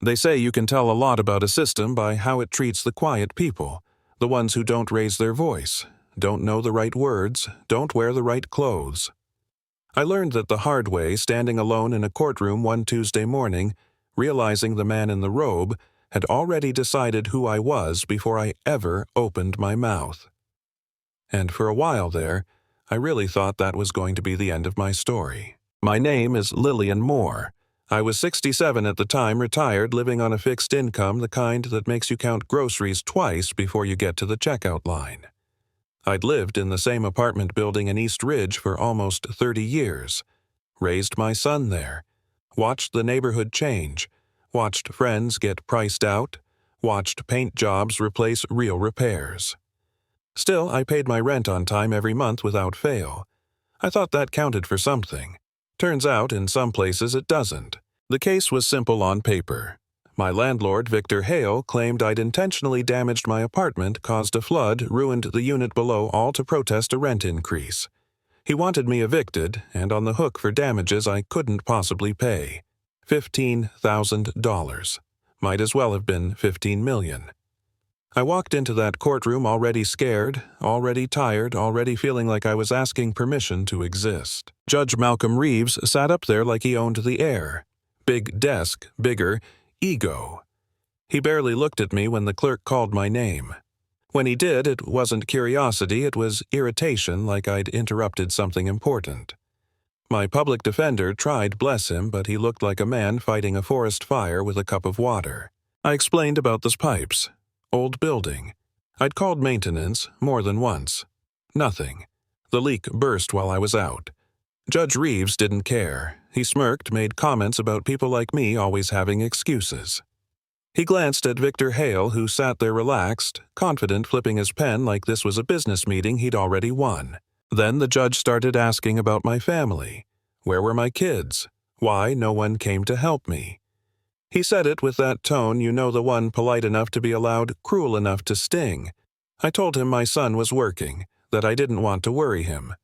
They say you can tell a lot about a system by how it treats the quiet people, the ones who don't raise their voice, don't know the right words, don't wear the right clothes. I learned that the hard way standing alone in a courtroom one Tuesday morning, realizing the man in the robe had already decided who I was before I ever opened my mouth. And for a while there, I really thought that was going to be the end of my story. My name is Lillian Moore. I was 67 at the time, retired, living on a fixed income, the kind that makes you count groceries twice before you get to the checkout line. I'd lived in the same apartment building in East Ridge for almost 30 years, raised my son there, watched the neighborhood change, watched friends get priced out, watched paint jobs replace real repairs. Still, I paid my rent on time every month without fail. I thought that counted for something. Turns out, in some places, it doesn't. The case was simple on paper. My landlord, Victor Hale, claimed I'd intentionally damaged my apartment, caused a flood, ruined the unit below, all to protest a rent increase. He wanted me evicted and on the hook for damages I couldn't possibly pay. $15,000. Might as well have been $15 million. I walked into that courtroom already scared, already tired, already feeling like I was asking permission to exist. Judge Malcolm Reeves sat up there like he owned the air. Big desk, bigger, ego. He barely looked at me when the clerk called my name. When he did, it wasn't curiosity, it was irritation, like I'd interrupted something important. My public defender tried, bless him, but he looked like a man fighting a forest fire with a cup of water. I explained about those pipes. Old building. I'd called maintenance more than once. Nothing. The leak burst while I was out. Judge Reeves didn't care. He smirked, made comments about people like me always having excuses. He glanced at Victor Hale, who sat there relaxed, confident, flipping his pen like this was a business meeting he'd already won. Then the judge started asking about my family. Where were my kids? Why no one came to help me? He said it with that tone, you know, the one polite enough to be allowed, cruel enough to sting. I told him my son was working, that I didn't want to worry him.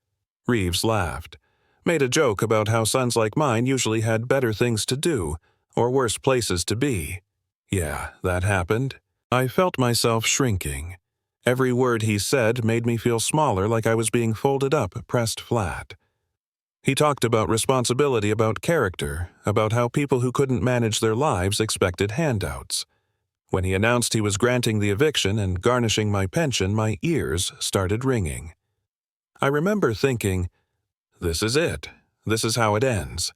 Reeves laughed. Made a joke about how sons like mine usually had better things to do, or worse places to be. Yeah, that happened. I felt myself shrinking. Every word he said made me feel smaller, like I was being folded up, pressed flat. He talked about responsibility, about character, about how people who couldn't manage their lives expected handouts. When he announced he was granting the eviction and garnishing my pension, my ears started ringing. I remember thinking, this is it. This is how it ends.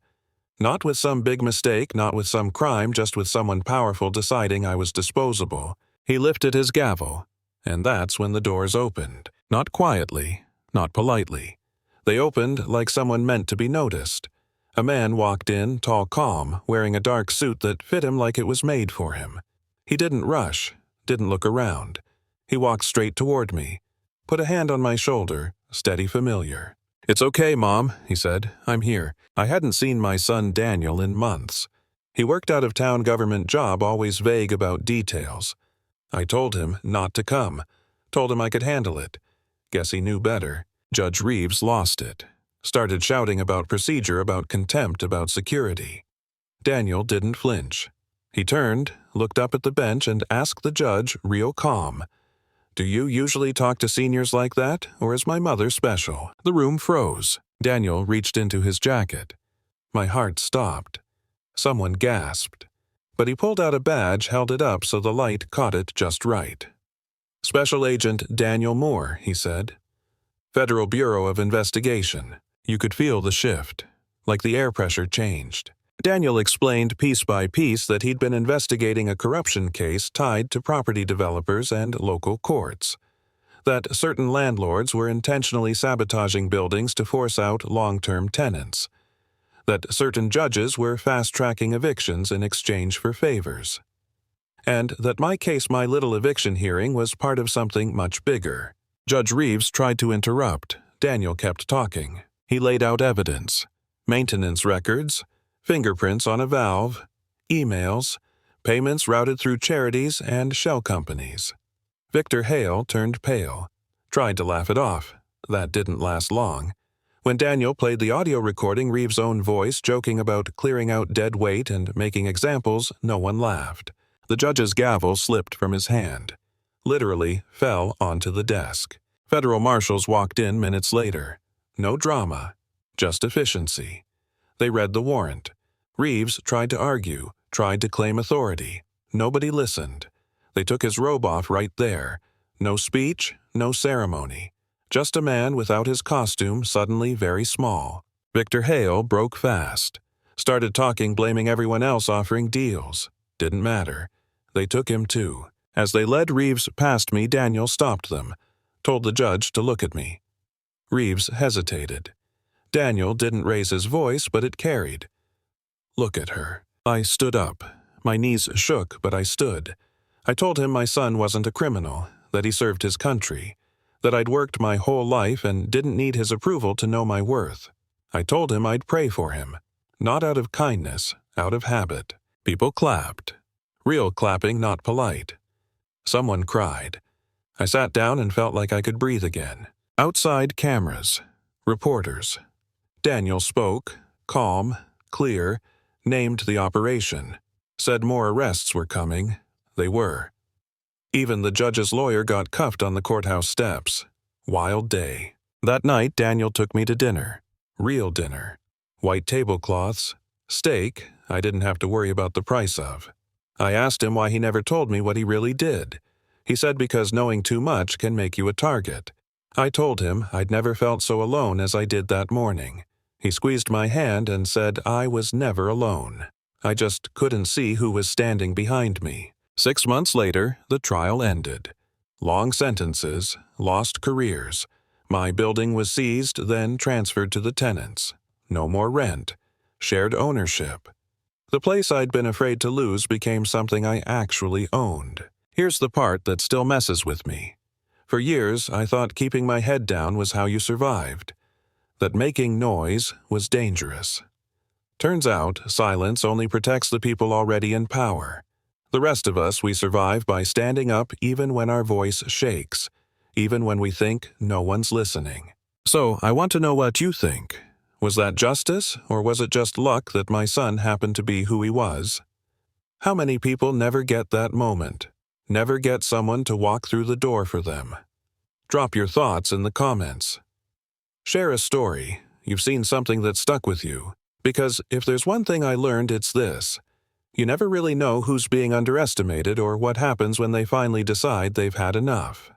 Not with some big mistake, not with some crime, just with someone powerful deciding I was disposable. He lifted his gavel, and that's when the doors opened. Not quietly, not politely. They opened like someone meant to be noticed. A man walked in, tall, calm, wearing a dark suit that fit him like it was made for him. He didn't rush, didn't look around. He walked straight toward me, put a hand on my shoulder, steady, familiar. "It's okay, Mom," he said. "I'm here." I hadn't seen my son Daniel in months. He worked out-of-town government job, always vague about details. I told him not to come. Told him I could handle it. Guess he knew better. Judge Reeves lost it. Started shouting about procedure, about contempt, about security. Daniel didn't flinch. He turned, looked up at the bench, and asked the judge, real calm, "Do you usually talk to seniors like that, or is my mother special?" The room froze. Daniel reached into his jacket. My heart stopped. Someone gasped. But he pulled out a badge, held it up so the light caught it just right. "Special Agent Daniel Moore," he said. "Federal Bureau of Investigation." You could feel the shift, like the air pressure changed. Daniel explained piece by piece that he'd been investigating a corruption case tied to property developers and local courts. That certain landlords were intentionally sabotaging buildings to force out long-term tenants. That certain judges were fast-tracking evictions in exchange for favors. And that my case, my little eviction hearing, was part of something much bigger. Judge Reeves tried to interrupt. Daniel kept talking. He laid out evidence. Maintenance records, fingerprints on a valve, emails, payments routed through charities and shell companies. Victor Hale turned pale. Tried to laugh it off. That didn't last long. When Daniel played the audio recording, Reeves' own voice joking about clearing out dead weight and making examples, no one laughed. The judge's gavel slipped from his hand. Literally fell onto the desk. Federal marshals walked in minutes later. No drama, just efficiency. They read the warrant. Reeves tried to argue, tried to claim authority. Nobody listened. They took his robe off right there. No speech, no ceremony. Just a man without his costume, suddenly very small. Victor Hale broke fast. Started talking, blaming everyone else, offering deals. Didn't matter. They took him too. As they led Reeves past me, Daniel stopped them. Told the judge to look at me. Reeves hesitated. Daniel didn't raise his voice, but it carried. Look at her. I stood up. My knees shook, but I stood. I told him my son wasn't a criminal, that he served his country, that I'd worked my whole life and didn't need his approval to know my worth. I told him I'd pray for him. Not out of kindness, out of habit. People clapped. Real clapping, not polite. Someone cried. I sat down and felt like I could breathe again. Outside, cameras. Reporters. Daniel spoke, calm, clear, named the operation. Said more arrests were coming. They were. Even the judge's lawyer got cuffed on the courthouse steps. Wild day. That night, Daniel took me to dinner. Real dinner. White tablecloths. Steak I didn't have to worry about the price of. I asked him why he never told me what he really did. He said because knowing too much can make you a target. I told him I'd never felt so alone as I did that morning. He squeezed my hand and said I was never alone. I just couldn't see who was standing behind me. 6 months later, the trial ended. Long sentences, lost careers. My building was seized, then transferred to the tenants. No more rent. Shared ownership. The place I'd been afraid to lose became something I actually owned. Here's the part that still messes with me. For years, I thought keeping my head down was how you survived. That making noise was dangerous. Turns out, silence only protects the people already in power. The rest of us, we survive by standing up even when our voice shakes, even when we think no one's listening. So, I want to know what you think. Was that justice, or was it just luck that my son happened to be who he was? How many people never get that moment? Never get someone to walk through the door for them? Drop your thoughts in the comments. Share a story. You've seen something that stuck with you. Because if there's one thing I learned, it's this. You never really know who's being underestimated or what happens when they finally decide they've had enough.